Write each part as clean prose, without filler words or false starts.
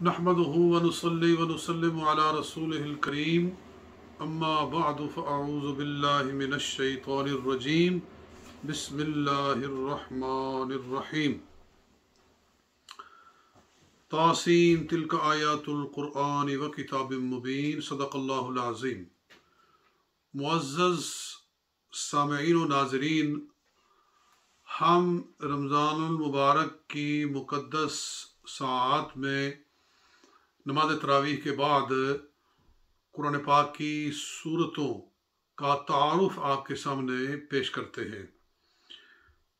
نحمده ونصلي ونسلم على رسوله الكريم اما بعد فاعوذ بالله من الشيطان الرجيم بسم الله الرحمن الرحيم طاسين تلك آيات القرآن وكتاب مبين صدق الله العظيم۔ معزز سامعین و ناظرین، ہم رمضان المبارک کی مقدس ساعات میں نماز تراویح کے بعد قرآن پاک کی سورتوں کا تعارف آپ کے سامنے پیش کرتے ہیں۔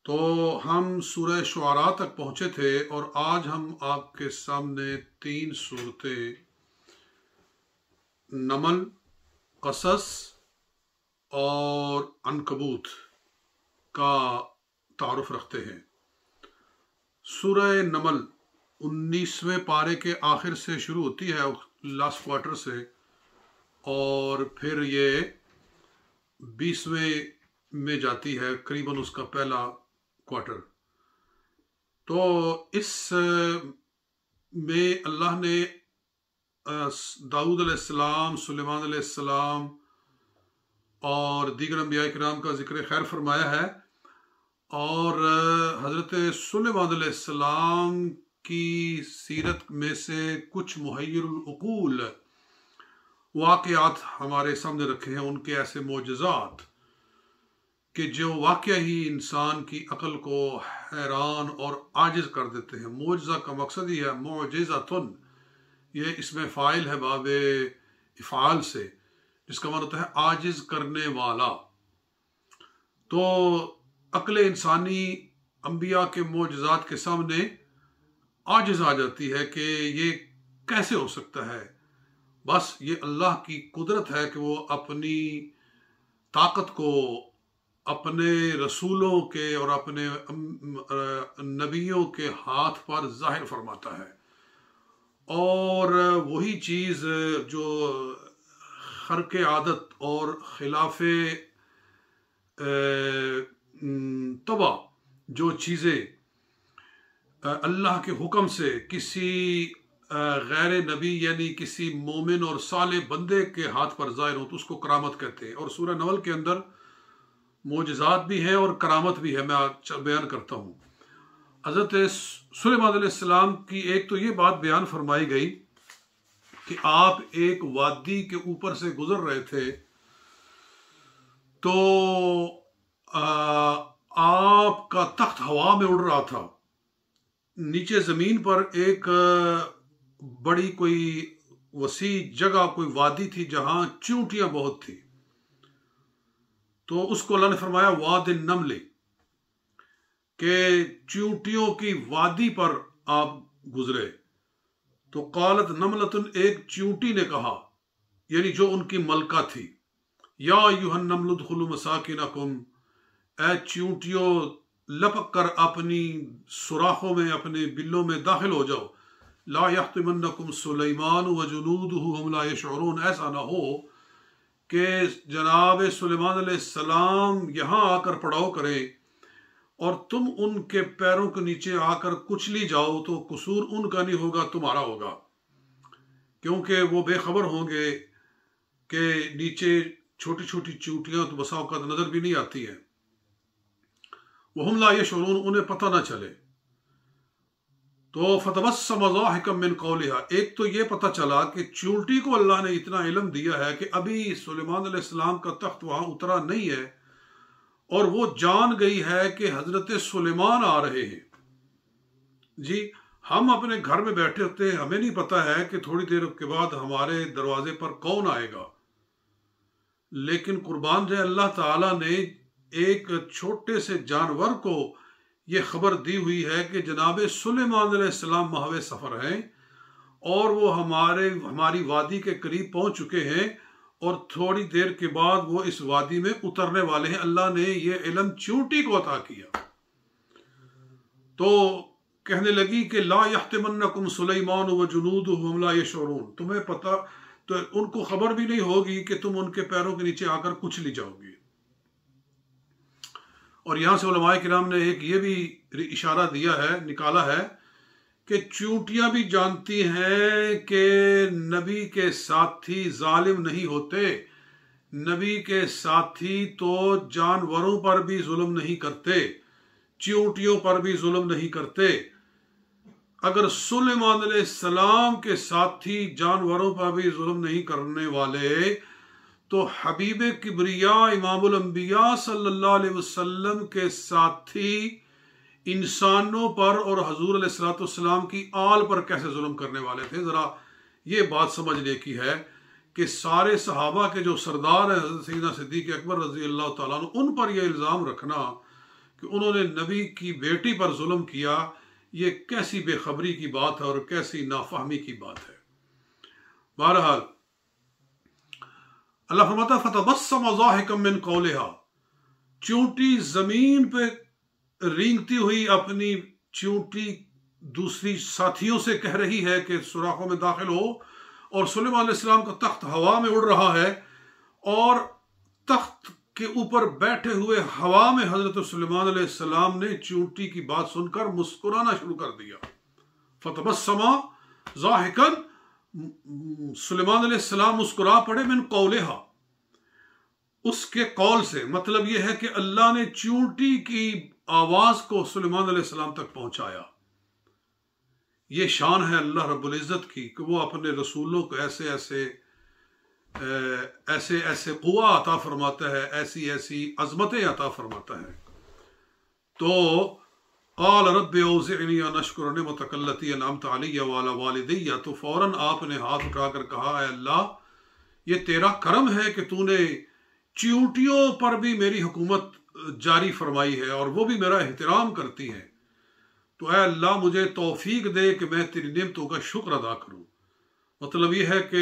تو ہم سورہ شعراء تک پہنچے تھے اور آج ہم آپ کے سامنے 3 سورتیں نمل، قصص اور عنکبوت کا تعارف رکھتے ہیں۔ سورہ نمل 19ویں پارے کے آخر سے شروع ہوتی ہے، لاسٹ کوارٹر سے، اور پھر یہ 20ویں میں جاتی ہے، قریباً اس کا پہلا کوارٹر۔ تو اس میں اللہ نے داؤد علیہ السلام، سلیمان علیہ السلام اور دیگر انبیاء کرام کا ذکر خیر فرمایا ہے، اور حضرت سلیمان علیہ السلام کی سیرت میں سے کچھ محیر العقول واقعات ہمارے سامنے رکھے ہیں، ان کے ایسے معجزات کہ جو واقعہ ہی انسان کی عقل کو حیران اور عاجز کر دیتے ہیں۔ معجزہ کا مقصد ہی ہے معجزۃن، یہ اس میں فاعل ہے باب افعال سے، جس کا معنی ہوتا ہے عاجز کرنے والا۔ تو عقل انسانی انبیاء کے معجزات کے سامنے عاجز آ جاتی ہے کہ یہ کیسے ہو سکتا ہے۔ بس یہ اللہ کی قدرت ہے کہ وہ اپنی طاقت کو اپنے رسولوں کے اور اپنے نبیوں کے ہاتھ پر ظاہر فرماتا ہے، اور وہی چیز جو خرق عادت اور خلاف طبع جو چیزیں اللہ کے حکم سے کسی غیر نبی یعنی کسی مومن اور صالح بندے کے ہاتھ پر ظاہر ہو تو اس کو کرامت کہتے ہیں۔ اور سورہ نمل کے اندر معجزات بھی ہیں اور کرامت بھی ہے، میں بیان کرتا ہوں۔ حضرت سلیمان علیہ السلام کی ایک تو یہ بات بیان فرمائی گئی کہ آپ ایک وادی کے اوپر سے گزر رہے تھے، تو آپ کا تخت ہوا میں اڑ رہا تھا، نیچے زمین پر ایک بڑی کوئی وسیع جگہ، کوئی وادی تھی جہاں چیونٹیاں بہت تھی، تو اس کو اللہ نے فرمایا واد النمل، کہ چیونٹیوں کی وادی پر آپ گزرے۔ تو قالت نملۃ، ایک چیونٹی نے کہا، یعنی جو ان کی ملکہ تھی، یا ایھا النمل ادخلوا مساکنکم، اے چیونٹیوں لپک کر اپنی سوراخوں میں، اپنے بلوں میں داخل ہو جاؤ، لا یحطمنکم سلیمان وجنودہ ہم لا یشعرون، ایسا نہ ہو کہ جناب سلیمان علیہ السلام یہاں آ کر پڑاؤ کریں اور تم ان کے پیروں کے نیچے آ کر کچلی جاؤ، تو قصور ان کا نہیں ہوگا، تمہارا ہوگا، کیونکہ وہ بے خبر ہوں گے کہ نیچے چھوٹی چھوٹی چیونٹیاں تو بسا اوقات نظر بھی نہیں آتی ہیں، وَهُمْ لَا يَشْعُرُونَ، انہیں پتہ نہ چلے۔ تو فَتَبَسَّمَ ضَاحِكًا مِّن قَوْلِهَا، ایک تو یہ پتہ چلا کہ چیونٹی کو اللہ نے اتنا علم دیا ہے کہ ابھی سلیمان علیہ السلام کا تخت وہاں اترا نہیں ہے، اور وہ جان گئی ہے کہ حضرت سلیمان آ رہے ہیں۔ جی، ہم اپنے گھر میں بیٹھے ہوتے ہیں، ہمیں نہیں پتہ ہے کہ تھوڑی دیر کے بعد ہمارے دروازے پر کون آئے گا، لیکن قربان جائے اللہ تعالیٰ نے ایک چھوٹے سے جانور کو یہ خبر دی ہوئی ہے کہ جناب سلیمان علیہ السلام محو سفر ہیں، اور وہ ہماری وادی کے قریب پہنچ چکے ہیں، اور تھوڑی دیر کے بعد وہ اس وادی میں اترنے والے ہیں۔ اللہ نے یہ علم چیونٹی کو عطا کیا۔ تو کہنے لگی کہ لا یحطمنکم سلیمان وجنودہ ہم لا یشعرون، تمہیں پتہ، تو ان کو خبر بھی نہیں ہوگی کہ تم ان کے پیروں کے نیچے آ کر کچلی جاؤ گی۔ اور یہاں سے علماء کرام نے ایک یہ بھی اشارہ دیا ہے، نکالا ہے کہ چونٹیاں بھی جانتی ہیں کہ نبی کے ساتھی ظالم نہیں ہوتے، نبی کے ساتھی تو جانوروں پر بھی ظلم نہیں کرتے، چونٹیوں پر بھی ظلم نہیں کرتے۔ اگر سلیمان علیہ السلام کے ساتھی جانوروں پر بھی ظلم نہیں کرنے والے، تو حبیب کبریا امام الانبیاء صلی اللہ علیہ وسلم کے ساتھی انسانوں پر اور حضور علیہ الصلوۃ والسلام کی آل پر کیسے ظلم کرنے والے تھے؟ ذرا یہ بات سمجھنے کی ہے کہ سارے صحابہ کے جو سردار ہیں حضرت سیدنا صدیق اکبر رضی اللہ تعالیٰ عنہ، ان پر یہ الزام رکھنا کہ انہوں نے نبی کی بیٹی پر ظلم کیا، یہ کیسی بے خبری کی بات ہے اور کیسی نافہمی کی بات ہے۔ بہرحال اللہ فرماتا فتبسم ضاحکا من قولها، چونٹی زمین پہ رینگتی ہوئی اپنی چونٹی دوسری ساتھیوں سے کہہ رہی ہے کہ سوراخوں میں داخل ہو، اور سلیمان علیہ السلام کا تخت ہوا میں اڑ رہا ہے، اور تخت کے اوپر بیٹھے ہوئے ہوا میں حضرت سلیمان علیہ السلام نے چونٹی کی بات سن کر مسکرانا شروع کر دیا۔ فتبسم ضاحکا، سلیمان علیہ السلام مسکرا پڑے من قولها، اس کے قول سے، مطلب یہ ہے کہ اللہ نے چونٹی کی آواز کو سلیمان علیہ السلام تک پہنچایا۔ یہ شان ہے اللہ رب العزت کی کہ وہ اپنے رسولوں کو ایسے قوہ عطا فرماتا ہے، ایسی عظمتیں عطا فرماتا ہے۔ تو قال رب اوزعنی ان اشکر نعمتک التی انعمت علی وعلی والدی، تو فوراً آپ نے ہاتھ اٹھا کر کہا، اے اللہ یہ تیرا کرم ہے کہ تو نے چیونٹیوں پر بھی میری حکومت جاری فرمائی ہے اور وہ بھی میرا احترام کرتی ہیں، تو اے اللہ مجھے توفیق دے کہ میں تیری نعمتوں کا شکر ادا کروں۔ مطلب یہ ہے کہ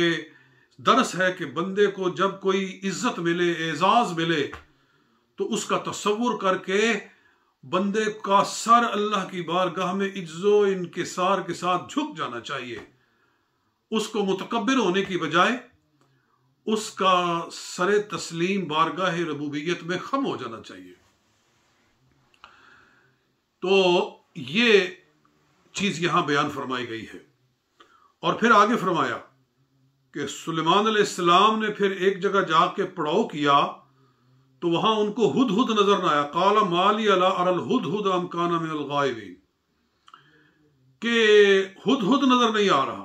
درس ہے کہ بندے کو جب کوئی عزت ملے، اعزاز ملے، تو اس کا تصور کر کے بندے کا سر اللہ کی بارگاہ میں عجز و انکسار کے ساتھ جھک جانا چاہیے۔ اس کو متکبر ہونے کی بجائے اس کا سر تسلیم بارگاہ ربوبیت میں خم ہو جانا چاہیے۔ تو یہ چیز یہاں بیان فرمائی گئی ہے، اور پھر آگے فرمایا کہ سلیمان علیہ السلام نے پھر ایک جگہ جا کے پڑاؤ کیا، تو وہاں ان کو ہدہد نظر نہ آیا۔ قال ما لی لا اری الہدہد ام کان من الغائبین، کہ ہدہد نظر نہیں آ رہا۔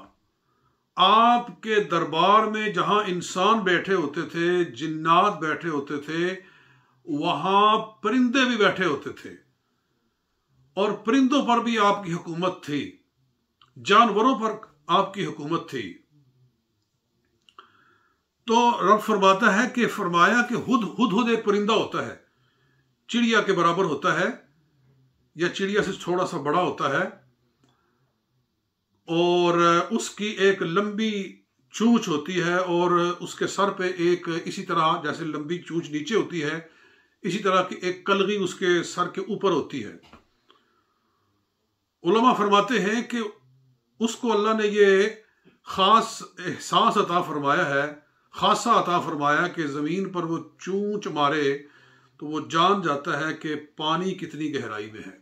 آپ کے دربار میں جہاں انسان بیٹھے ہوتے تھے، جنات بیٹھے ہوتے تھے، وہاں پرندے بھی بیٹھے ہوتے تھے، اور پرندوں پر بھی آپ کی حکومت تھی، جانوروں پر آپ کی حکومت تھی۔ تو رب فرماتا ہے کہ فرمایا کہ ہدہد ایک پرندہ ہوتا ہے، چڑیا کے برابر ہوتا ہے یا چڑیا سے تھوڑا سا بڑا ہوتا ہے، اور اس کی ایک لمبی چونچ ہوتی ہے، اور اس کے سر پہ ایک اسی طرح جیسے لمبی چونچ نیچے ہوتی ہے، اسی طرح کی ایک کلغی اس کے سر کے اوپر ہوتی ہے۔ علماء فرماتے ہیں کہ اس کو اللہ نے یہ خاص احساس عطا فرمایا ہے، خاصہ عطا فرمایا کہ زمین پر وہ چونچ مارے تو وہ جان جاتا ہے کہ پانی کتنی گہرائی میں ہے،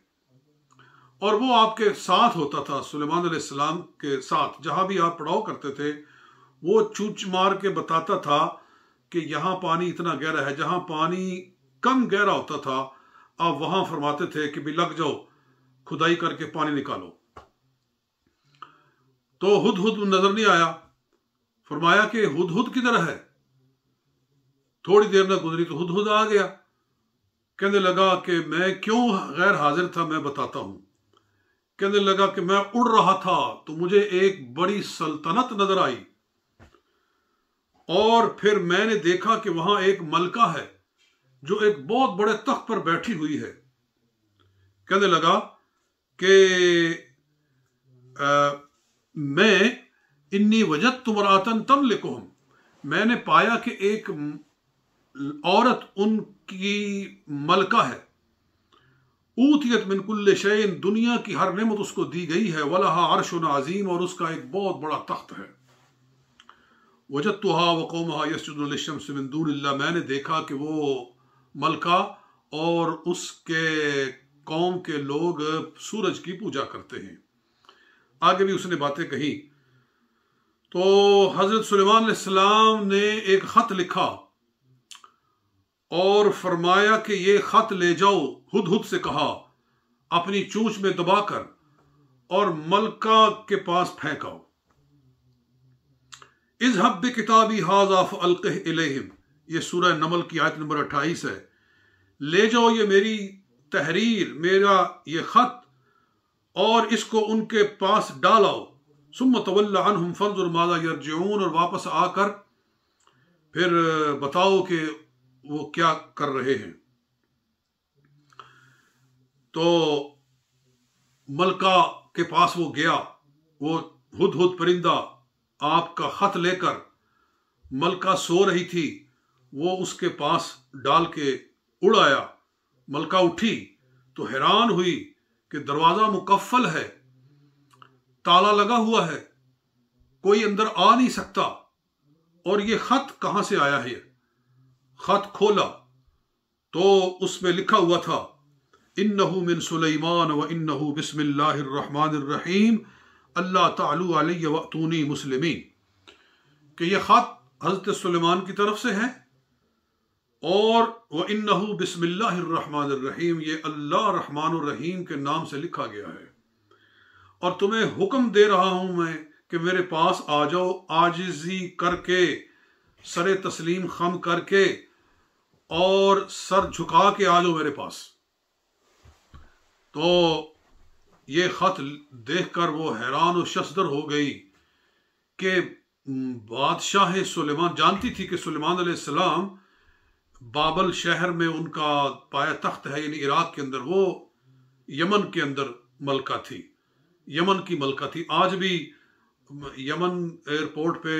اور وہ آپ کے ساتھ ہوتا تھا، سلیمان علیہ السلام کے ساتھ جہاں بھی آپ پڑاؤ کرتے تھے، وہ چونچ مار کے بتاتا تھا کہ یہاں پانی اتنا گہرا ہے۔ جہاں پانی کم گہرا ہوتا تھا آپ وہاں فرماتے تھے کہ بھی لگ جاؤ، کھدائی کر کے پانی نکالو۔ تو ہدہد نظر نہیں آیا، فرمایا کہ ہدہد کدھر ہے؟ تھوڑی دیر نہ گزری تو ہدہد آ گیا، کہنے لگا کہ میں کیوں غیر حاضر تھا میں بتاتا ہوں۔ کہنے لگا کہ میں اڑ رہا تھا تو مجھے ایک بڑی سلطنت نظر آئی، اور پھر میں نے دیکھا کہ وہاں ایک ملکہ ہے جو ایک بہت بڑے تخت پر بیٹھی ہوئی ہے۔ کہنے لگا کہ میں انی وجدت امرأۃ تملکہم، میں نے پایا کہ ایک عورت ان کی ملکہ ہے، اوتیت من کل شیء، دنیا کی ہر نعمت اس کو دی گئی ہے، ولہا عرش عظیم، اور اس کا ایک بہت بڑا تخت ہے۔ وجدتہا وقومہا یسجدون للشمس من دون اللہ، میں نے دیکھا کہ وہ ملکہ اور اس کے قوم کے لوگ سورج کی پوجا کرتے ہیں۔ آگے بھی اس نے باتیں کہی. تو حضرت سلیمان علیہ السلام نے ایک خط لکھا اور فرمایا کہ یہ خط لے جاؤ، ہدہد سے کہا، اپنی چونچ میں دبا کر اور ملکہ کے پاس پھینکاؤ. اذهب بکتابی ھذا فالقہ الیہم، یہ سورہ نمل کی آیت نمبر 28 ہے. لے جاؤ یہ میری تحریر، میرا یہ خط، اور اس کو ان کے پاس ڈالاؤ. ثم تول عنہم فانظر ماذا یرجعون، اور واپس آ کر پھر بتاؤ کہ وہ کیا کر رہے ہیں. تو ملکہ کے پاس وہ گیا، وہ ہدہد پرندہ آپ کا خط لے کر، ملکہ سو رہی تھی، وہ اس کے پاس ڈال کے اڑ آیا. ملکہ اٹھی تو حیران ہوئی کہ دروازہ مقفل ہے، تالا لگا ہوا ہے، کوئی اندر آ نہیں سکتا، اور یہ خط کہاں سے آیا ہے؟ خط کھولا تو اس میں لکھا ہوا تھا انہ من سلیمان و انہ بسم اللہ الرحمن الرحیم اللہ تعالی علی واتونی مسلمین، کہ یہ خط حضرت سلیمان کی طرف سے ہے، اور وَإِنَّهُ بسم اللہ الرحمن الرحیم، یہ اللہ رحمان الرحیم کے نام سے لکھا گیا ہے. اور تمہیں حکم دے رہا ہوں میں کہ میرے پاس آ جاؤ، عاجزی کر کے، سر تسلیم خم کر کے، اور سر جھکا کے آ جاؤ میرے پاس. تو یہ خط دیکھ کر وہ حیران و ششدر ہو گئی کہ بادشاہ سلیمان، جانتی تھی کہ سلیمان علیہ السلام بابل شہر میں ان کا پایا تخت ہے، یعنی عراق کے اندر، وہ یمن کے اندر ملکہ تھی، یمن کی ملکہ تھی. آج بھی یمن ایئرپورٹ پہ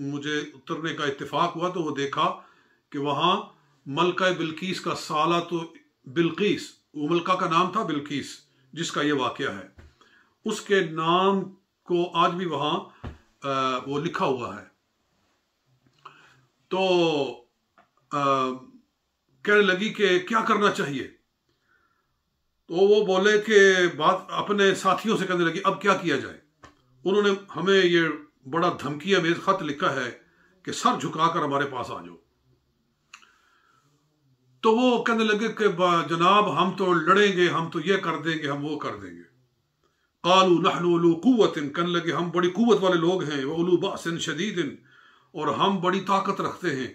مجھے اترنے کا اتفاق ہوا تو وہ دیکھا کہ وہاں ملکہ بلقیس کا سالہ، تو بلقیس، وہ ملکہ کا نام تھا بلقیس جس کا یہ واقعہ ہے، اس کے نام کو آج بھی وہاں وہ لکھا ہوا ہے. تو کہنے لگی کہ کیا کرنا چاہیے؟ تو وہ بولے کہ بات اپنے ساتھیوں سے کرنے لگی اب کیا کیا جائے. انہوں نے ہمیں یہ بڑا دھمکی امیز خط لکھا ہے کہ سر جھکا کر ہمارے پاس آ جاؤ. تو وہ کہنے لگے کہ جناب ہم تو لڑیں گے، ہم تو یہ کر دیں گے، ہم وہ کر دیں گے. قالوا نحن اولو قوت، کہنے لگے ہم بڑی قوت والے لوگ ہیں، واولو بأس شدید، اور ہم بڑی طاقت رکھتے ہیں،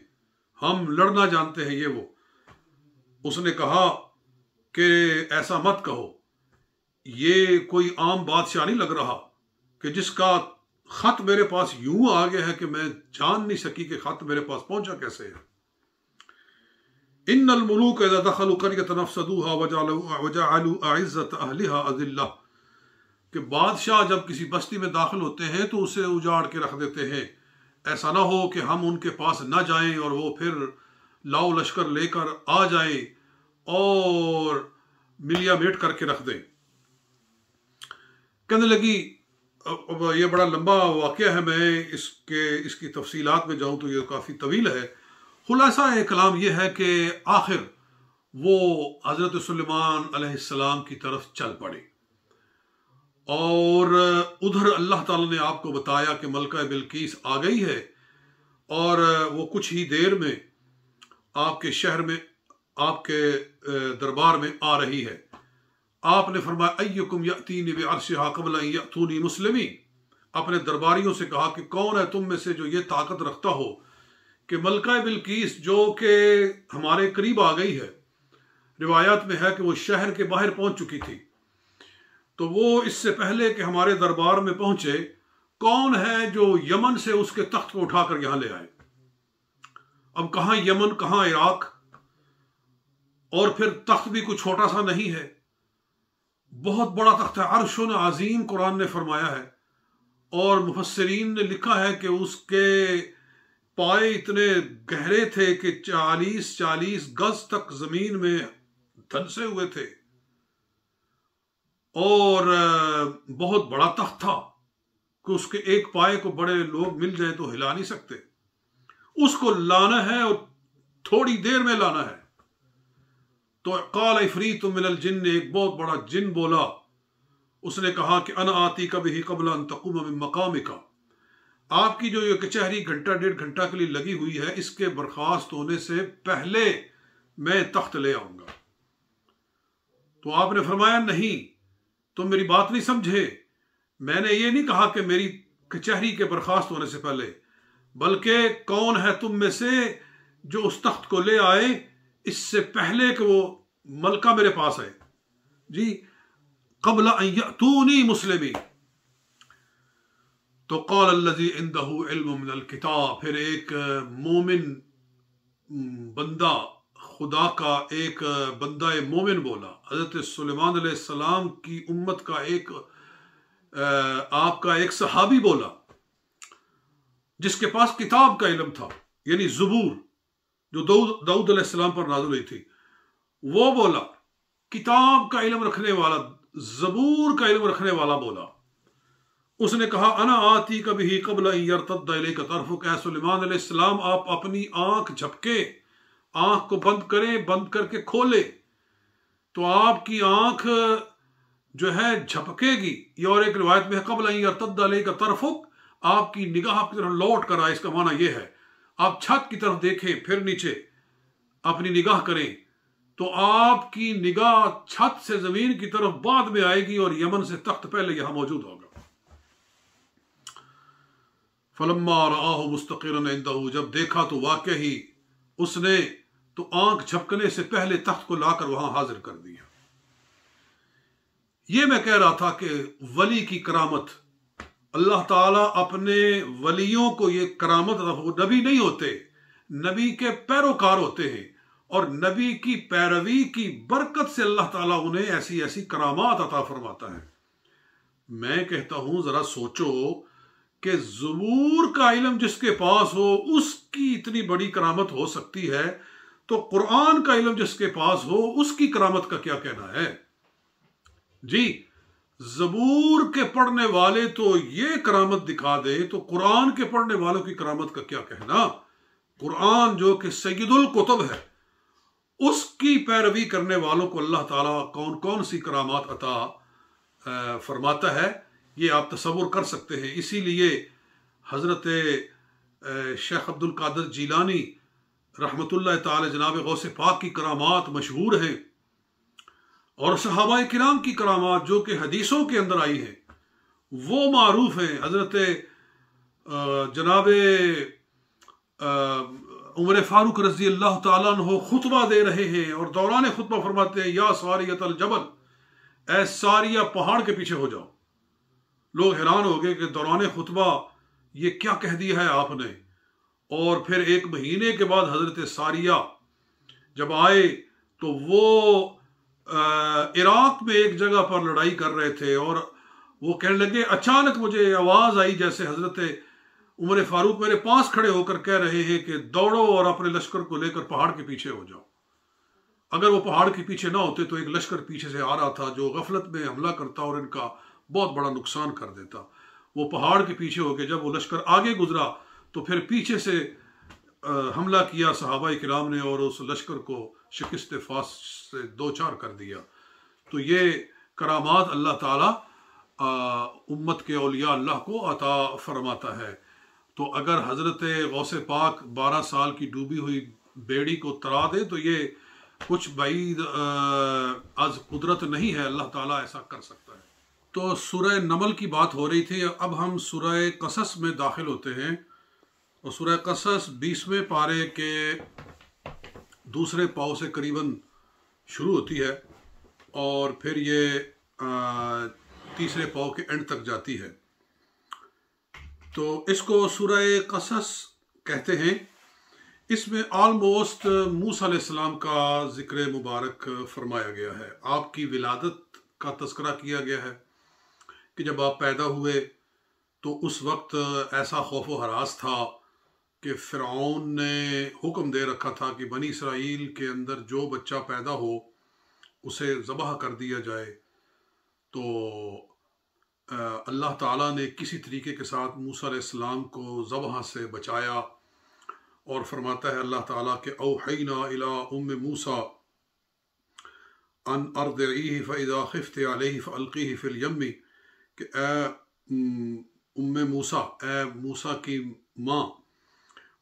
ہم لڑنا جانتے ہیں، یہ وہ. اس نے کہا کہ ایسا مت کہو، یہ کوئی عام بادشاہ نہیں لگ رہا کہ جس کا خط میرے پاس یوں آ گیا ہے کہ میں جان نہیں سکی کہ خط میرے پاس پہنچا کیسے ہے. ان الملوک اذا دخلوا قرية افسدوها وجعلوا اعزة اهلها اذلة، کہ بادشاہ جب کسی بستی میں داخل ہوتے ہیں تو اسے اجاڑ کے رکھ دیتے ہیں. ایسا نہ ہو کہ ہم ان کے پاس نہ جائیں اور وہ پھر لاؤ لشکر لے کر آ جائیں اور ملیا میٹ کر کے رکھ دیں. کہنے لگی یہ بڑا لمبا واقعہ ہے، میں اس کی تفصیلات میں جاؤں تو یہ کافی طویل ہے. خلاصہ کلام یہ ہے کہ آخر وہ حضرت سلیمان علیہ السلام کی طرف چل پڑے، اور ادھر اللہ تعالیٰ نے آپ کو بتایا کہ ملکہ بلقیس آ گئی ہے، اور وہ کچھ ہی دیر میں آپ کے شہر میں، آپ کے دربار میں آ رہی ہے. آپ نے فرمایا ایکم یأتینی بعرشہا قبل ان یأتونی مسلمین، اپنے درباریوں سے کہا کہ کون ہے تم میں سے جو یہ طاقت رکھتا ہو کہ ملکہ بلقیس جو کہ ہمارے قریب آ گئی ہے. روایات میں ہے کہ وہ شہر کے باہر پہنچ چکی تھی، تو وہ اس سے پہلے کہ ہمارے دربار میں پہنچے، کون ہے جو یمن سے اس کے تخت کو اٹھا کر یہاں لے آئے. اب کہاں یمن، کہاں عراق، اور پھر تخت بھی کوئی چھوٹا سا نہیں ہے، بہت بڑا تخت ہے، عرش عظیم قرآن نے فرمایا ہے. اور مفسرین نے لکھا ہے کہ اس کے پائے اتنے گہرے تھے کہ 40 گز تک زمین میں دھنسے ہوئے تھے، اور بہت بڑا تخت تھا کہ اس کے ایک پائے کو بڑے لوگ مل جائیں تو ہلا نہیں سکتے. اس کو لانا ہے اور تھوڑی دیر میں لانا ہے. تو قال عفریت من الجن، ایک بہت بڑا جن بولا، اس نے کہا کہ انا آتی کا بھی قبل ان تقوم من مقامک، آپ کی جو یہ کچہری گھنٹہ ڈیڑھ گھنٹہ کے لیے لگی ہوئی ہے، اس کے برخاست ہونے سے پہلے میں تخت لے آؤں گا۔ تو آپ نے فرمایا نہیں، تم میری بات نہیں سمجھے، میں نے یہ نہیں کہا کہ میری کچہری کے برخاست ہونے سے پہلے، بلکہ کون ہے تم میں سے جو اس تخت کو لے آئے اس سے پہلے کہ وہ ملکہ میرے پاس آئے، جی، قبل ان یأتونی مسلمین۔ تو قال الذی عندہ علم من الکتاب، پھر ایک مومن بندہ، خدا کا ایک بندہ مومن بولا، حضرت سلیمان علیہ السلام کی امت کا ایک آپ کا ایک صحابی بولا جس کے پاس کتاب کا علم تھا، یعنی زبور جو داؤد علیہ السلام پر نازل ہوئی تھی، وہ بولا، کتاب کا علم رکھنے والا، زبور کا علم رکھنے والا بولا، اس نے کہا انا آتی کا بھی قبل ان یرتد الیک طرفک، اے سلیمان علیہ السلام آپ اپنی آنکھ جھپکے، آنکھ کو بند کریں، بند کر کے کھولے تو آپ کی آنکھ جو ہے جھپکے گی، یہ اور ایک روایت میں ہے قبل ان یرتد الیک طرفک، آپ کی نگاہ آپ کی طرف لوٹ کر آئے، اس کا معنی یہ ہے آپ چھت کی طرف دیکھیں پھر نیچے اپنی نگاہ کریں تو آپ کی نگاہ چھت سے زمین کی طرف بعد میں آئے گی اور یمن سے تخت پہلے یہاں موجود ہوگا۔ فلما رآہ مستقرا عنده، جب دیکھا تو واقع ہی اس نے تو آنکھ جھپکنے سے پہلے تخت کو لا کر وہاں حاضر کر دیا۔ یہ میں کہہ رہا تھا کہ ولی کی کرامت، اللہ تعالیٰ اپنے ولیوں کو یہ کرامت، وہ نبی نہیں ہوتے، نبی کے پیروکار ہوتے ہیں، اور نبی کی پیروی کی برکت سے اللہ تعالیٰ انہیں ایسی ایسی کرامات عطا فرماتا ہے۔ میں کہتا ہوں ذرا سوچو کہ زبور کا علم جس کے پاس ہو اس کی اتنی بڑی کرامت ہو سکتی ہے، تو قرآن کا علم جس کے پاس ہو اس کی کرامت کا کیا کہنا ہے؟ جی، زبور کے پڑھنے والے تو یہ کرامت دکھا دے تو قرآن کے پڑھنے والوں کی کرامت کا کیا کہنا؟ قرآن جو کہ سید الکتب ہے، اس کی پیروی کرنے والوں کو اللہ تعالیٰ کون کون سی کرامات عطا فرماتا ہے، یہ آپ تصور کر سکتے ہیں۔ اسی لیے حضرت شیخ عبد القادر جیلانی رحمۃ اللہ تعالی جناب غوث پاک کی کرامات مشہور ہیں، اور صحابہ کرام کی کرامات جو کہ حدیثوں کے اندر آئی ہیں وہ معروف ہیں۔ حضرت جناب عمر فاروق رضی اللہ تعالیٰ عنہ خطبہ دے رہے ہیں اور دوران خطبہ فرماتے ہیں یا ساریۃ الجبل، اے ساریہ پہاڑ کے پیچھے ہو جاؤ۔ لوگ حیران ہو گئے کہ دوران خطبہ یہ کیا کہہ دیا ہے آپ نے، اور پھر ایک مہینے کے بعد حضرت ساریہ جب آئے تو وہ عراق میں ایک جگہ پر لڑائی کر رہے تھے، اور وہ کہنے لگے اچانک مجھے آواز آئی جیسے حضرت عمر فاروق میرے پاس کھڑے ہو کر کہہ رہے ہیں کہ دوڑو اور اپنے لشکر کو لے کر پہاڑ کے پیچھے ہو جاؤ۔ اگر وہ پہاڑ کے پیچھے نہ ہوتے تو ایک لشکر پیچھے سے آ رہا تھا جو غفلت میں حملہ کرتا اور ان کا بہت بڑا نقصان کر دیتا۔ وہ پہاڑ کے پیچھے ہو کے جب وہ لشکر آگے گزرا تو پھر پیچھے سے حملہ کیا صحابہ کرام نے اور اس لشکر کو شکست فاس سے دوچار کر دیا۔ تو یہ کرامات اللہ تعالیٰ امت کے اولیاء اللہ کو عطا فرماتا ہے۔ تو اگر حضرت غوث پاک 12 سال کی ڈوبی ہوئی بیڑی کو ترا دے تو یہ کچھ بعید از قدرت نہیں ہے، اللہ تعالیٰ ایسا کر سکتا ہے۔ تو سورہ نمل کی بات ہو رہی تھی، اب ہم سورہ قصص میں داخل ہوتے ہیں، اور سورہ قصص 20ویں پارے کے دوسرے پاؤ سے قریباً شروع ہوتی ہے اور پھر یہ تیسرے پاؤ کے اینڈ تک جاتی ہے۔ تو اس کو سورہ قصص کہتے ہیں۔ اس میں آلموسٹ موسیٰ علیہ السلام کا ذکر مبارک فرمایا گیا ہے، آپ کی ولادت کا تذکرہ کیا گیا ہے کہ جب آپ پیدا ہوئے تو اس وقت ایسا خوف و ہراس تھا کہ فرعون نے حکم دے رکھا تھا کہ بنی اسرائیل کے اندر جو بچہ پیدا ہو اسے ذبح کر دیا جائے۔ تو اللہ تعالیٰ نے کسی طریقے کے ساتھ موسیٰ علیہ السلام کو ذبح سے بچایا، اور فرماتا ہے اللہ تعالیٰ کہ اوحینا الی ام موسیٰ، ان ارضعیہ فاذا خفت علیہ فالقیہ فی الیم، کہ اے موسیٰ، اے موسیٰ کی ماں،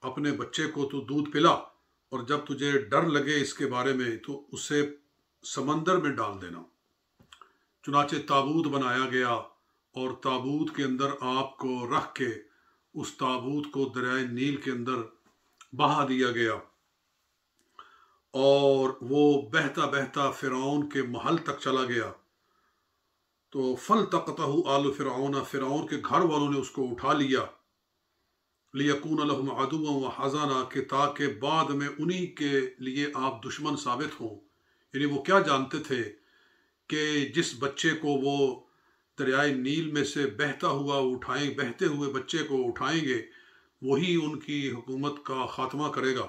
اپنے بچے کو تو دودھ پلا، اور جب تجھے ڈر لگے اس کے بارے میں تو اسے سمندر میں ڈال دینا۔ چنانچہ تابوت بنایا گیا، اور تابوت کے اندر آپ کو رکھ کے اس تابوت کو دریائے نیل کے اندر بہا دیا گیا، اور وہ بہتا بہتا فرعون کے محل تک چلا گیا۔ تو فَالْتَقَطَهُ آلُ فِرْعَوْنَ، فرعون کے گھر والوں نے اس کو اٹھا لیا، لِيَكُونَ لَهُمْ عَدُوًّا وَحَزَنًا، کہ تاکہ بعد میں انہی کے لیے آپ دشمن ثابت ہوں۔ یعنی وہ کیا جانتے تھے کہ جس بچے کو وہ دریائے نیل میں سے بہتا ہوا اٹھائیں، بہتے ہوئے بچے کو اٹھائیں گے، وہی ان کی حکومت کا خاتمہ کرے گا۔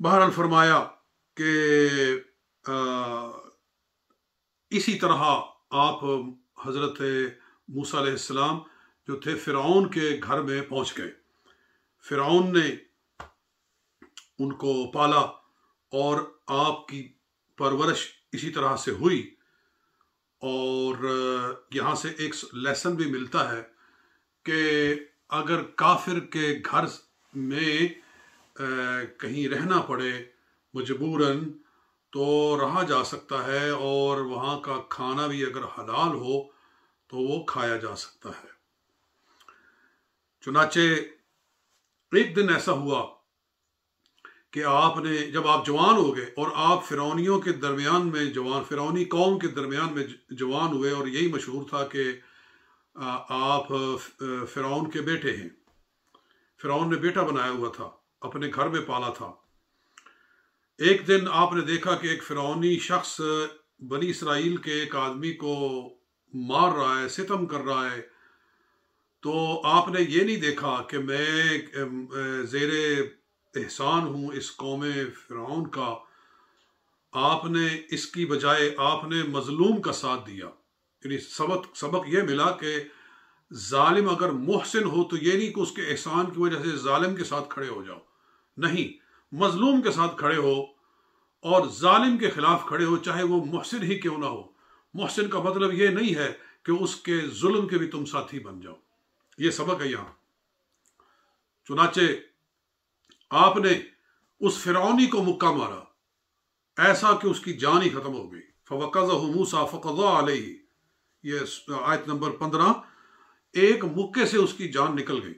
بہرحال فرمایا کہ اسی طرح آپ حضرت موسیٰ علیہ السلام جو تھے فرعون کے گھر میں پہنچ گئے۔ فرعون نے ان کو پالا، اور آپ کی پرورش اسی طرح سے ہوئی۔ اور یہاں سے ایک لیسن بھی ملتا ہے کہ اگر کافر کے گھر میں کہیں رہنا پڑے مجبوراً تو رہا جا سکتا ہے، اور وہاں کا کھانا بھی اگر حلال ہو تو وہ کھایا جا سکتا ہے۔ چنانچہ ایک دن ایسا ہوا کہ آپ نے، جب آپ جوان ہو گئے اور آپ فرعونیوں کے درمیان میں فرعونی قوم کے درمیان میں جوان ہوئے، اور یہی مشہور تھا کہ آپ فرعون کے بیٹے ہیں، فرعون نے بیٹا بنایا ہوا تھا، اپنے گھر میں پالا تھا۔ ایک دن آپ نے دیکھا کہ ایک فرعونی شخص بنی اسرائیل کے ایک آدمی کو مار رہا ہے، ستم کر رہا ہے، تو آپ نے یہ نہیں دیکھا کہ میں زیر احسان ہوں اس قوم فرعون کا، آپ نے اس کی بجائے آپ نے مظلوم کا ساتھ دیا۔ یعنی سبق یہ ملا کہ ظالم اگر محسن ہو تو یہ نہیں کہ اس کے احسان کی وجہ سے ظالم کے ساتھ کھڑے ہو جاؤ، نہیں، مظلوم کے ساتھ کھڑے ہو اور ظالم کے خلاف کھڑے ہو، چاہے وہ محسن ہی کیوں نہ ہو۔ محسن کا مطلب یہ نہیں ہے کہ اس کے ظلم کے بھی تم ساتھی بن جاؤ، یہ سبق ہے یہاں۔ چنانچہ آپ نے اس فرعونی کو مکہ مارا، ایسا کہ اس کی جان ہی ختم ہو گئی۔ فَوَقَذَهُ مُوسَىٰ فَقَضَىٰ عَلَيْهِ، یہ آیت نمبر 15، ایک مکے سے اس کی جان نکل گئی۔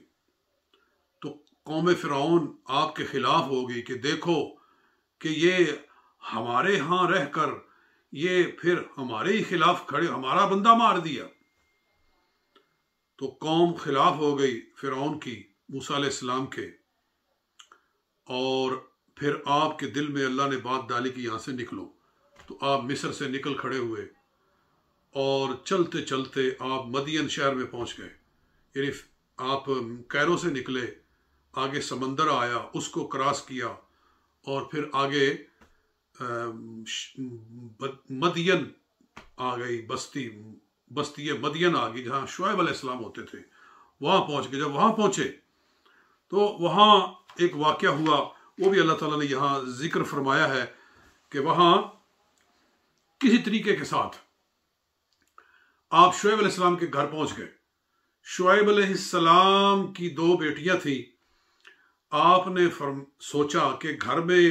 تو قوم فرعون آپ کے خلاف ہو گئی کہ دیکھو کہ یہ ہمارے ہاں رہ کر یہ پھر ہمارے ہی خلاف کھڑے، ہمارا بندہ مار دیا۔ تو قوم خلاف ہو گئی فرعون کی، موسیٰ علیہ السلام کے، اور پھر آپ کے دل میں اللہ نے بات ڈالی کہ یہاں سے نکلو۔ تو آپ مصر سے نکل کھڑے ہوئے، اور چلتے چلتے آپ مدین شہر میں پہنچ گئے۔ یعنی آپ کیرو سے نکلے، آگے سمندر آیا، اس کو کراس کیا، اور پھر آگے مدین آ گئی، بستی مدین آ گئی جہاں شعیب علیہ السلام ہوتے تھے، وہاں پہنچ گئے۔ جب وہاں پہنچے تو وہاں ایک واقعہ ہوا، وہ بھی اللہ تعالیٰ نے یہاں ذکر فرمایا ہے کہ وہاں کسی طریقے کے ساتھ آپ شعیب علیہ السلام کے گھر پہنچ گئے۔ شعیب علیہ السلام کی 2 بیٹیاں تھیں۔ آپ نے سوچا کہ گھر میں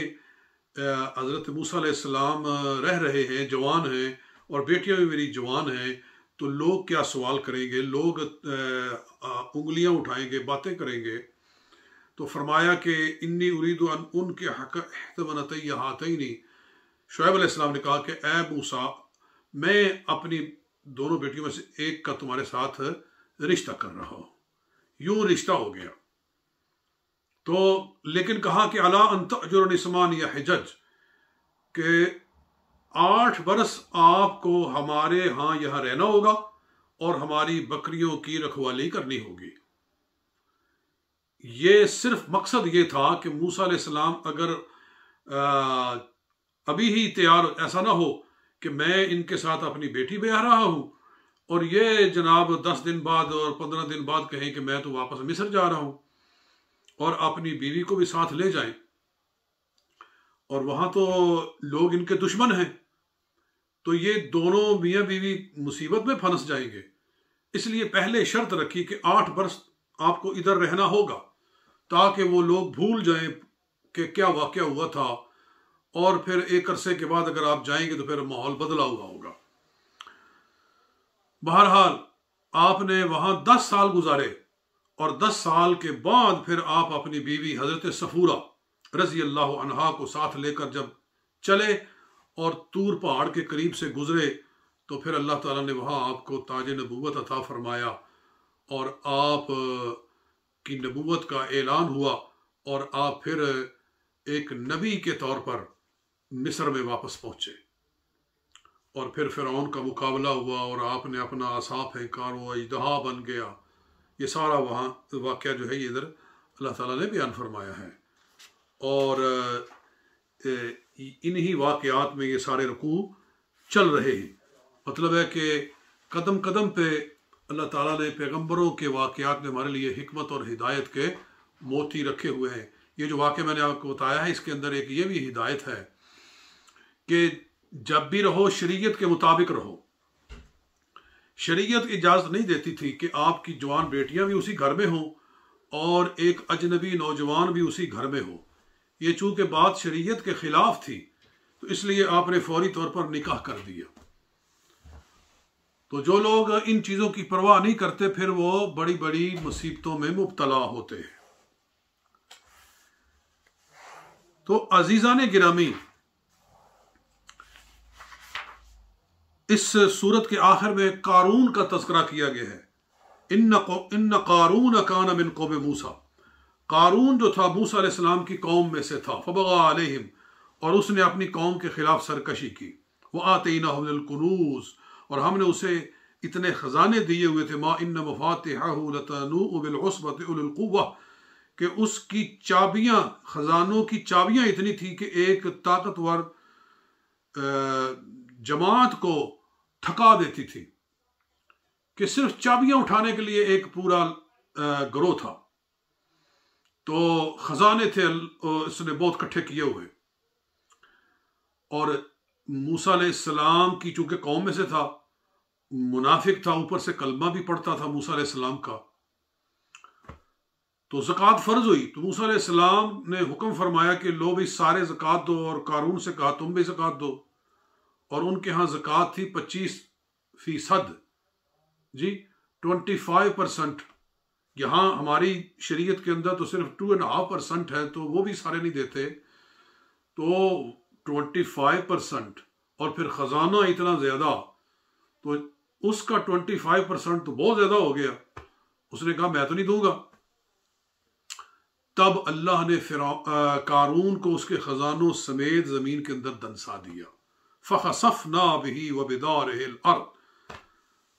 حضرت موسیٰ علیہ السلام رہ رہے ہیں، جوان ہیں، اور بیٹیاں بھی میری جوان ہیں، تو لوگ کیا سوال کریں گے، لوگ انگلیاں اٹھائیں گے، باتیں کریں گے۔ تو فرمایا کہ انی ارید ان انکح احدی ہاتین، شعیب علیہ السلام نے کہا کہ اے موسیٰ، میں اپنی دونوں بیٹیوں میں سے ایک کا تمہارے ساتھ رشتہ کر رہا ہوں۔ یوں رشتہ ہو گیا۔ تو لیکن کہا کہ الا ان تأجرنی 8 حجج، کہ 8 برس آپ کو ہمارے ہاں یہاں رہنا ہوگا اور ہماری بکریوں کی رکھوالی کرنی ہوگی۔ یہ صرف مقصد یہ تھا کہ موسیٰ علیہ السلام اگر ابھی ہی تیار، ایسا نہ ہو کہ میں ان کے ساتھ اپنی بیٹی بیاہ رہا ہوں اور یہ جناب 10 دن بعد اور 15 دن بعد کہیں کہ میں تو واپس مصر جا رہا ہوں، اور اپنی بیوی کو بھی ساتھ لے جائیں۔ اور وہاں تو لوگ ان کے دشمن ہیں، تو یہ دونوں میاں بیوی مصیبت میں پھنس جائیں گے. اس لیے پہلے شرط رکھی کہ 8 برس آپ کو ادھر رہنا ہوگا تاکہ وہ لوگ بھول جائیں کہ کیا واقعہ ہوا تھا، اور پھر ایک عرصے کے بعد اگر آپ جائیں گے تو پھر ماحول بدلا ہوا ہوگا. بہرحال آپ نے وہاں 10 سال گزارے، اور 10 سال کے بعد پھر آپ اپنی بیوی حضرت صفورہ رضی اللہ عنہا کو ساتھ لے کر جب چلے اور طور پہاڑ کے قریب سے گزرے تو پھر اللہ تعالیٰ نے وہاں آپ کو تاج نبوت عطا فرمایا، اور آپ کی نبوت کا اعلان ہوا، اور آپ پھر ایک نبی کے طور پر مصر میں واپس پہنچے. اور پھر فرعون کا مقابلہ ہوا اور آپ نے اپنا عصا پھینکا وہ اژدہا بن گیا. یہ سارا وہاں واقعہ جو ہے یہ ادھر اللہ تعالیٰ نے بیان فرمایا ہے، اور انہی واقعات میں یہ سارے رکوع چل رہے ہیں. مطلب ہے کہ قدم قدم پہ اللہ تعالیٰ نے پیغمبروں کے واقعات میں ہمارے لیے حکمت اور ہدایت کے موتی رکھے ہوئے ہیں. یہ جو واقعہ میں نے آپ کو بتایا ہے اس کے اندر ایک یہ بھی ہدایت ہے کہ جب بھی رہو شریعت کے مطابق رہو. شریعت اجازت نہیں دیتی تھی کہ آپ کی جوان بیٹیاں بھی اسی گھر میں ہوں اور ایک اجنبی نوجوان بھی اسی گھر میں ہو. یہ چونکہ بات شریعت کے خلاف تھی تو اس لیے آپ نے فوری طور پر نکاح کر دیا. تو جو لوگ ان چیزوں کی پرواہ نہیں کرتے پھر وہ بڑی بڑی مصیبتوں میں مبتلا ہوتے ہیں. تو عزیزان گرامی، اس صورت کے آخر میں قارون کا تذکرہ کیا گیا ہے. ان قارون کان من قوم موسیٰ. قارون جو تھا موسیٰ علیہ السلام کی قوم میں سے تھا. فبغى علیہم، اور اس نے اپنی قوم کے خلاف سرکشی کی. وآتیناہ من الکنوز، اور ہم نے اسے اتنے خزانے دیے ہوئے تھے. ما ان مفاتحہ لتنوء بالعصبۃ اولي القوہ، کہ اس کی چابیاں، خزانوں کی چابیاں اتنی تھی کہ ایک طاقتور جماعت کو تھکا دیتی تھی، کہ صرف چابیاں اٹھانے کے لیے ایک پورا گروہ تھا. تو خزانے تھے اس نے بہت کٹھے کیے ہوئے. اور موسیٰ علیہ السلام کی چونکہ قوم میں سے تھا، منافق تھا، اوپر سے کلمہ بھی پڑھتا تھا موسیٰ علیہ السلام کا، تو زکوٰۃ فرض ہوئی. تو موسیٰ علیہ السلام نے حکم فرمایا کہ لو بھی سارے زکوٰۃ دو، اور قارون سے کہا تم بھی زکوٰۃ دو. اور ان کے ہاں زکوٰۃ تھی 25%، جی 25%. یہاں ہماری شریعت کے اندر تو صرف 2.5% ہے، تو وہ بھی سارے نہیں دیتے. تو 25%، اور پھر خزانہ اتنا زیادہ، تو اس کا 25% تو بہت زیادہ ہو گیا. اس نے کہا میں تو نہیں دوں گا. تب اللہ نے قارون کو اس کے خزانوں سمیت زمین کے اندر دنسا دیا. فَخَسَفْنَا بِهِ وَبِدَارِهِ الْأَرْضِ.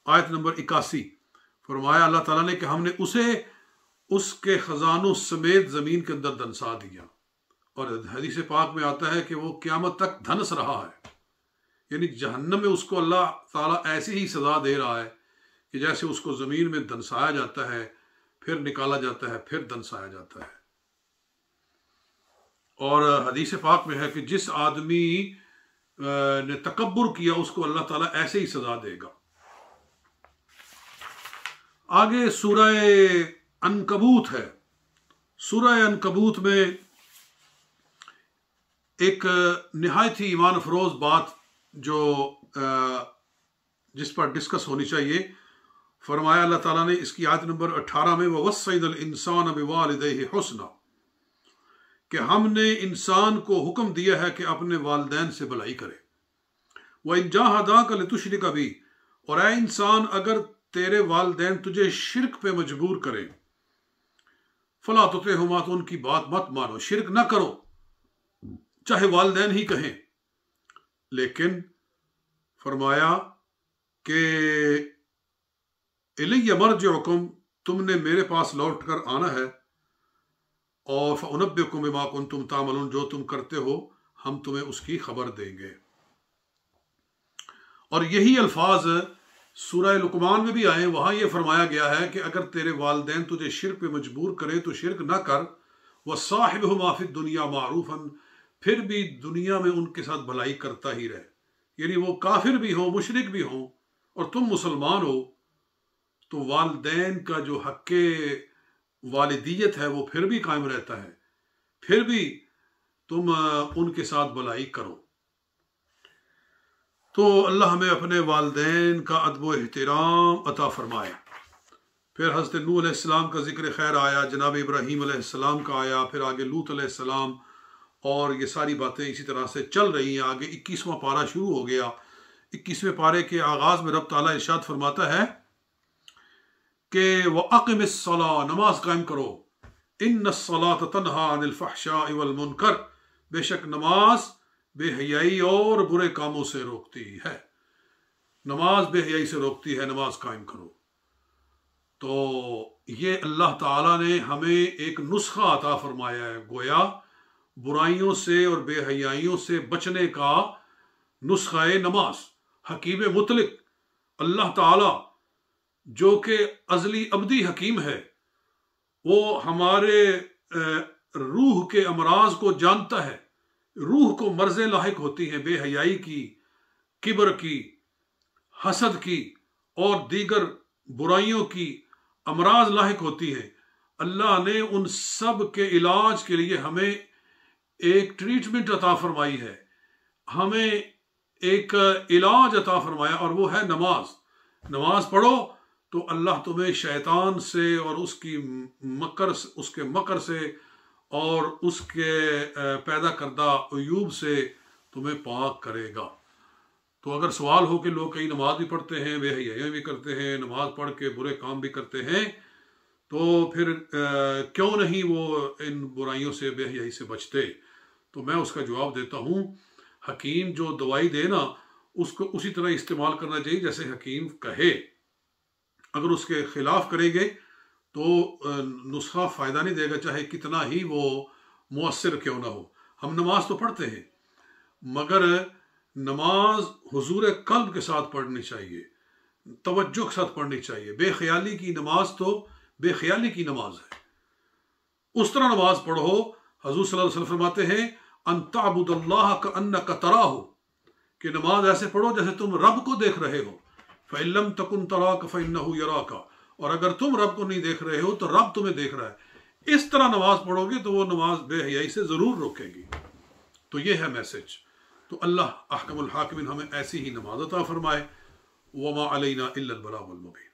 آیت نمبر 81. فرمایا اللہ تعالیٰ نے کہ ہم نے اسے اس کے خزانوں سمیت زمین کے اندر دنسا دیا. اور حدیث پاک میں آتا ہے کہ وہ قیامت تک دھنس رہا ہے، یعنی جہنم میں اس کو اللہ تعالیٰ ایسی ہی سزا دے رہا ہے کہ جیسے اس کو زمین میں دنسایا جاتا ہے، پھر نکالا جاتا ہے، پھر دنسایا جاتا ہے. اور حدیث پاک میں ہے کہ جس آدمی نے تکبر کیا اس کو اللہ تعالیٰ ایسے ہی سزا دے گا. آگے سورہ عنکبوت ہے. سورہ عنکبوت میں ایک نہایت ہی ایمان افروز بات جو جس پر ڈسکس ہونی چاہیے. فرمایا اللہ تعالیٰ نے اس کی آیت نمبر 18 میں وَوَصَّيْنَا الْإِنسَانَ بِوَالِدَيْهِ حُسْنًا، کہ ہم نے انسان کو حکم دیا ہے کہ اپنے والدین سے بھلائی کرے. وَإِن جَاهَدَاكَ لِتُشْرِكَ بِي، اور اے انسان اگر تیرے والدین تجھے شرک پہ مجبور کریں، فَلَا تُطِعْهُمَا، تو ان کی بات مت مانو، شرک نہ کرو، چاہے والدین ہی کہیں. لیکن فرمایا کہ اِلَيَّ مَرْجِعُكُمْ، تم نے میرے پاس لوٹ کر آنا ہے، اور فَأُنَبِّئُكُم بِمَا كُنتُمْ تَعْمَلُونَ، جو تم کرتے ہو ہم تمہیں اس کی خبر دیں گے. اور یہی الفاظ سورہ لقمان میں بھی آئے. وہاں یہ فرمایا گیا ہے کہ اگر تیرے والدین تجھے شرک پہ مجبور کرے تو شرک نہ کر. وَصَاحِبْهُمَا فِي الدُّنْيَا مَعْرُوفًا، پھر بھی دنیا میں ان کے ساتھ بھلائی کرتا ہی رہے. یعنی وہ کافر بھی ہوں، مشرک بھی ہوں، اور تم مسلمان ہو، تو والدین کا جو حق والدیت ہے وہ پھر بھی قائم رہتا ہے. پھر بھی تم ان کے ساتھ بھلائی کرو. تو اللہ ہمیں اپنے والدین کا ادب و احترام عطا فرمائے. پھر حضرت نوح علیہ السلام کا ذکر خیر آیا، جناب ابراہیم علیہ السلام کا آیا، پھر آگے لوط علیہ السلام، اور یہ ساری باتیں اسی طرح سے چل رہی ہیں. آگے 21واں پارہ شروع ہو گیا. 21ویں پارے کے آغاز میں رب تعالیٰ ارشاد فرماتا ہے کہ وَأَقِمِ الصَّلَاةَ، نماز قائم کرو. إِنَّ الصَّلَاةَ تَنْهَى عَنِ الْفَحْشَاءِ وَالْمُنْكَرِ، بے شک نماز بے حیائی اور برے کاموں سے روکتی ہے. نماز بے حیائی سے روکتی ہے، نماز قائم کرو. تو یہ اللہ تعالیٰ نے ہمیں ایک نسخہ عطا فرمایا ہے، گویا برائیوں سے اور بے حیائیوں سے بچنے کا نسخہ نماز. حکیم مطلق اللہ تعالیٰ جو کہ ازلی ابدی حکیم ہے، وہ ہمارے روح کے امراض کو جانتا ہے. روح کو مرضیں لاحق ہوتی ہیں، بے حیائی کی، کبر کی، حسد کی اور دیگر برائیوں کی امراض لاحق ہوتی ہیں. اللہ نے ان سب کے علاج کے لیے ہمیں ایک ٹریٹمنٹ عطا فرمائی ہے، ہمیں ایک علاج عطا فرمایا، اور وہ ہے نماز. نماز پڑھو تو اللہ تمہیں شیطان سے اور اس کے مکر سے اور اس کے پیدا کردہ عیوب سے تمہیں پاک کرے گا. تو اگر سوال ہو کہ لوگ کئی نماز بھی پڑھتے ہیں، بے حیائیاں بھی کرتے ہیں، نماز پڑھ کے برے کام بھی کرتے ہیں، تو پھر کیوں نہیں وہ ان برائیوں سے، بے حیائی سے بچتے؟ تو میں اس کا جواب دیتا ہوں، حکیم جو دوائی دے نا، اس کو اسی طرح استعمال کرنا چاہیے جیسے حکیم کہے. اگر اس کے خلاف کریں گے تو نسخہ فائدہ نہیں دے گا، چاہے کتنا ہی وہ مؤثر کیوں نہ ہو. ہم نماز تو پڑھتے ہیں، مگر نماز حضور قلب کے ساتھ پڑھنی چاہیے، توجہ کے ساتھ پڑھنی چاہیے. بے خیالی کی نماز تو بے خیالی کی نماز ہے. اس طرح نماز پڑھو. حضور صلی اللہ علیہ وسلم فرماتے ہیں ان تعبد اللہ کأنک تراہ، کہ نماز ایسے پڑھو جیسے تم رب کو دیکھ رہے ہو. فإن لم تکن تراک فإنہ یراک، اور اگر تم رب کو نہیں دیکھ رہے ہو تو رب تمہیں دیکھ رہا ہے. اس طرح نماز پڑھو گے تو وہ نماز بے حیائی سے ضرور روکے گی. تو یہ ہے میسج. تو اللہ احکم الحاکمین ہمیں ایسی ہی نماز عطا فرمائے. وما علینا الا البلاغ المبین.